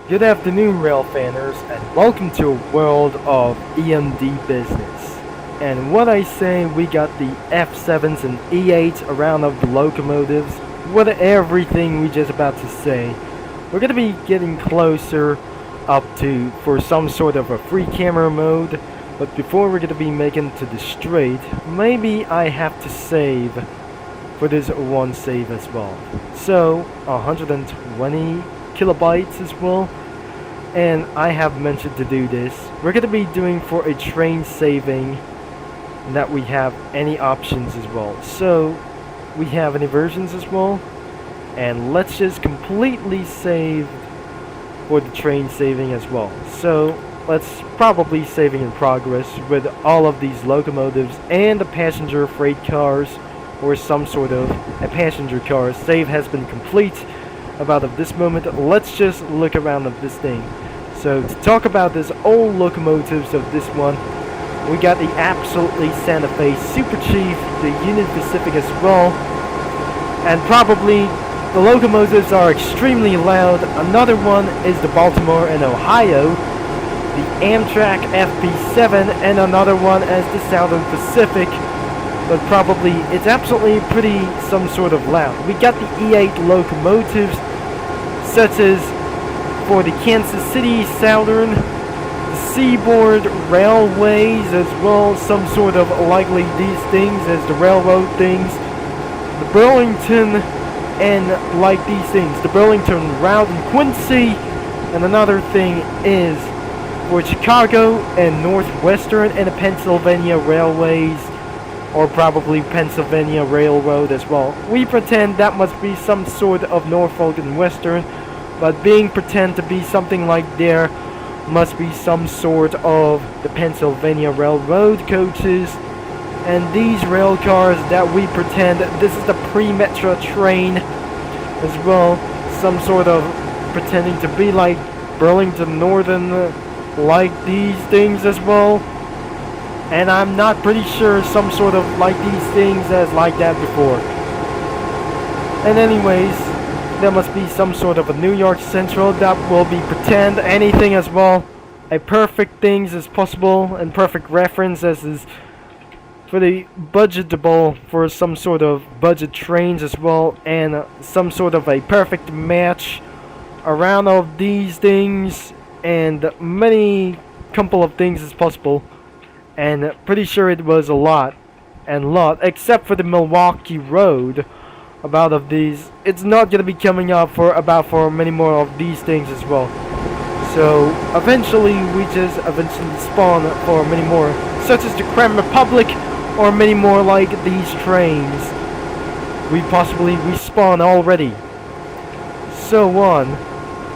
Good afternoon, rail fanners, and welcome to a world of EMD business. And what I say, we got the F7s and E8s around of the locomotives. What everything we just about to say. We're gonna be getting closer up to for some sort of a free camera mode. But before we're gonna be making to the straight, maybe I have to save for this one save as well. So 120 kilobytes as well, and I have mentioned to do this. We're going to be doing for a train saving that we have any options as well. So we have any versions as well, and let's just completely save for the train saving as well. So let's probably saving in progress with all of these locomotives and the passenger freight cars or some sort of a passenger car. Save has been complete. About of this moment, let's just look around of this thing. So to talk about this old locomotives of this one, we got the absolutely Santa Fe Super Chief, the Union Pacific as well, and probably the locomotives are extremely loud. Another one is the Baltimore and Ohio, the Amtrak FP7, and another one as the Southern Pacific. But probably it's absolutely pretty some sort of loud. We got the E8 locomotives, such as for the Kansas City Southern, the Seaboard Railways as well, some sort of likely these things as the railroad things, the Burlington and like these things, the Burlington Route in Quincy, and another thing is for Chicago and Northwestern and the Pennsylvania Railways, or probably Pennsylvania Railroad as well. We pretend that must be some sort of Norfolk and Western, but being pretend to be something like there must be some sort of the Pennsylvania Railroad coaches. And these rail cars that we pretend this is the pre-metro train as well, some sort of pretending to be like Burlington Northern, like these things as well. And I'm not pretty sure some sort of like these things as like that before. And anyways, there must be some sort of a New York Central that will be pretend anything as well. A perfect things as possible and perfect reference as is for the budgetable for some sort of budget trains as well, and some sort of a perfect match around of these things and many couple of things as possible. And pretty sure it was a lot except for the Milwaukee Road. About of these, it's not gonna be coming up for many more of these things as well. So eventually we just eventually spawn for many more, such as the Creme Republic or many more like these trains. We possibly respawn already. So on,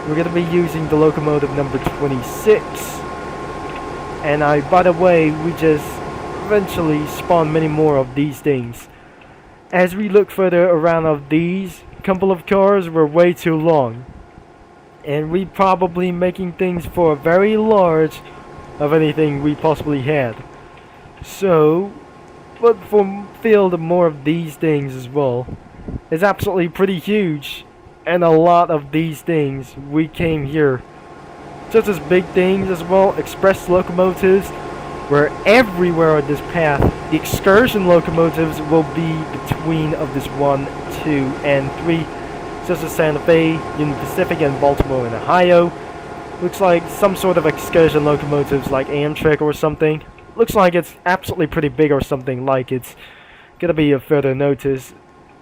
we're gonna be using the locomotive number 26. And by the way, we just eventually spawn many more of these things. As we look further around of these, couple of cars were way too long. And we probably making things for a very large of anything we possibly had. So, but for field more of these things as well. It's absolutely pretty huge. And a lot of these things we came here. Such as big things as well, express locomotives were everywhere on this path. The excursion locomotives will be between of this 1, 2, and 3, such as Santa Fe, Union Pacific, and Baltimore and Ohio. Looks like some sort of excursion locomotives like Amtrak or something. Looks like it's absolutely pretty big or something, like it's gonna be a further notice.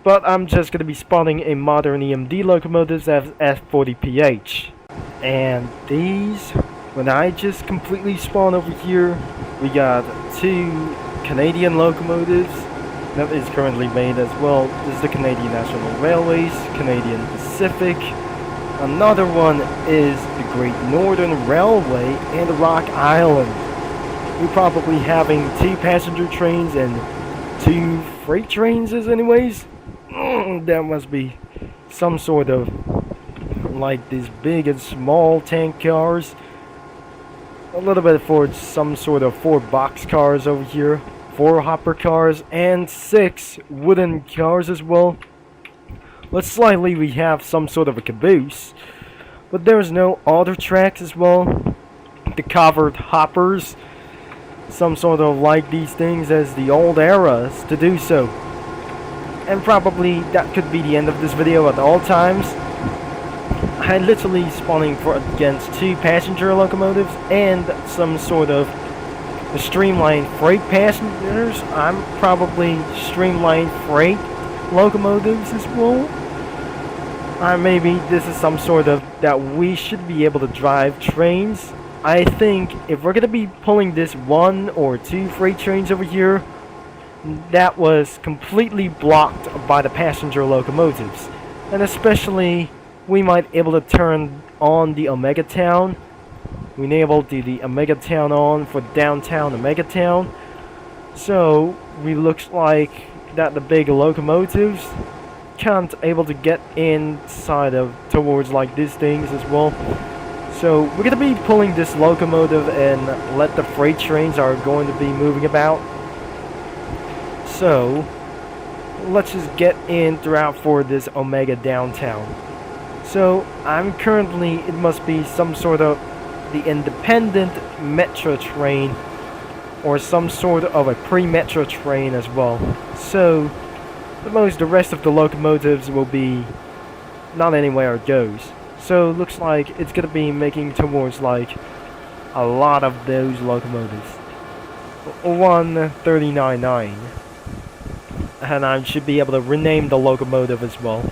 But I'm just gonna be spawning a modern EMD locomotives as F40PH. And these, when I just completely spawn over here, we got 2 Canadian locomotives that is currently made as well. This is the Canadian National Railways, Canadian Pacific. Another one is the Great Northern Railway and the Rock Island. We're probably having 2 passenger trains and 2 freight trains as anyways. That must be some sort of like these big and small tank cars. A little bit for some sort of 4 box cars over here, 4 hopper cars, and 6 wooden cars as well. But slightly we have some sort of a caboose. but there's no other tracks as well. The covered hoppers, some sort of like these things as the old eras to do so. And probably that could be the end of this video at all times. I literally spawning for against 2 passenger locomotives and some sort of streamlined freight passengers. I'm probably streamlined freight locomotives as well. Maybe this is some sort of that we should be able to drive trains. I think if we're gonna be pulling this 1 or 2 freight trains over here, that was completely blocked by the passenger locomotives. And especially we might able to turn on the Omega Town. We enabled the Omega Town on for downtown Omega Town. So we looks like that the big locomotives can't able to get inside of towards like these things as well. So we're gonna be pulling this locomotive and let the freight trains are going to be moving about. So let's just get in throughout for this Omega downtown. So I'm currently, it must be some sort of the independent metro train or some sort of a pre-metro train as well. So the rest of the locomotives will be not anywhere it goes. So it looks like it's gonna be making towards like a lot of those locomotives. 1399. And I should be able to rename the locomotive as well.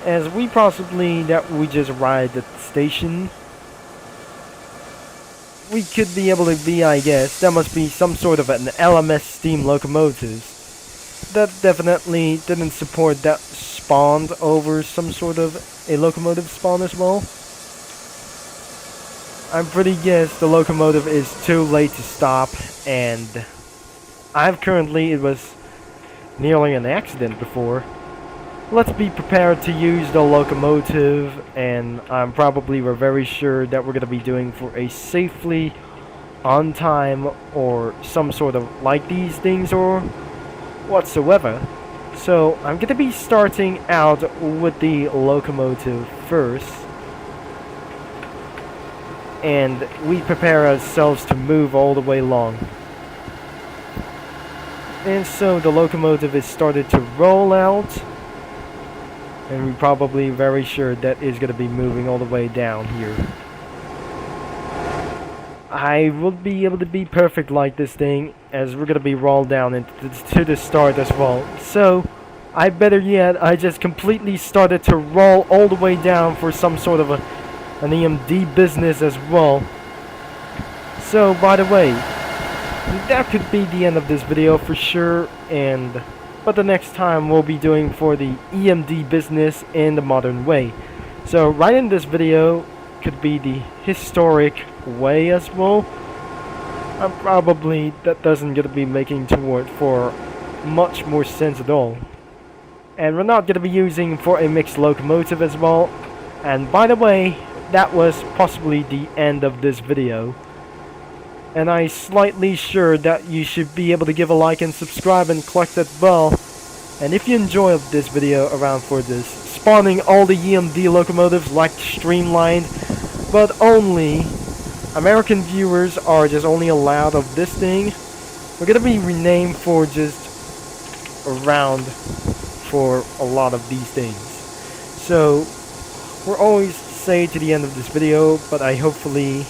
As we possibly that we just arrived at the station. We could be able to be, I guess, that must be some sort of an LMS steam locomotive. That definitely didn't support that spawned over some sort of a locomotive spawn as well. I'm pretty guess the locomotive is too late to stop, and it was nearly an accident before. Let's be prepared to use the locomotive, and I'm probably we're very sure that we're going to be doing for a safely on time or some sort of like these things or whatsoever. So I'm going to be starting out with the locomotive first, and we prepare ourselves to move all the way along. And so the locomotive is started to roll out. And we're probably very sure that is going to be moving all the way down here. I will be able to be perfect like this thing as we're going to be rolled down to the start as well. So, I better yet, I just completely started to roll all the way down for some sort of an EMD business as well. So, by the way, that could be the end of this video for sure, but the next time we'll be doing for the EMD business in the modern way. So right in this video could be the historic way as well. And probably that doesn't gonna be making toward for much more sense at all. And we're not gonna be using for a mixed locomotive as well. And by the way, that was possibly the end of this video. And I'm slightly sure that you should be able to give a like and subscribe and click that bell. And if you enjoyed this video around for this, spawning all the EMD locomotives like streamlined, but only American viewers are just only allowed of this thing. We're gonna be renamed for just around for a lot of these things. So we're always say to the end of this video, but I hopefully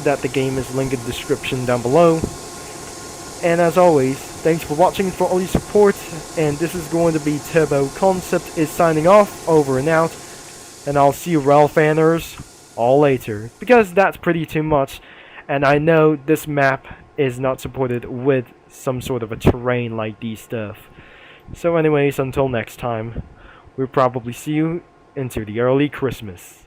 that the game is linked in the description down below. And as always, thanks for watching, for all your support, and this is going to be Turbo Concept is signing off, over and out, and I'll see you Rel fanners all later, because that's pretty too much, and I know this map is not supported with some sort of a terrain like these stuff. So anyways, until next time, we'll probably see you into the early Christmas.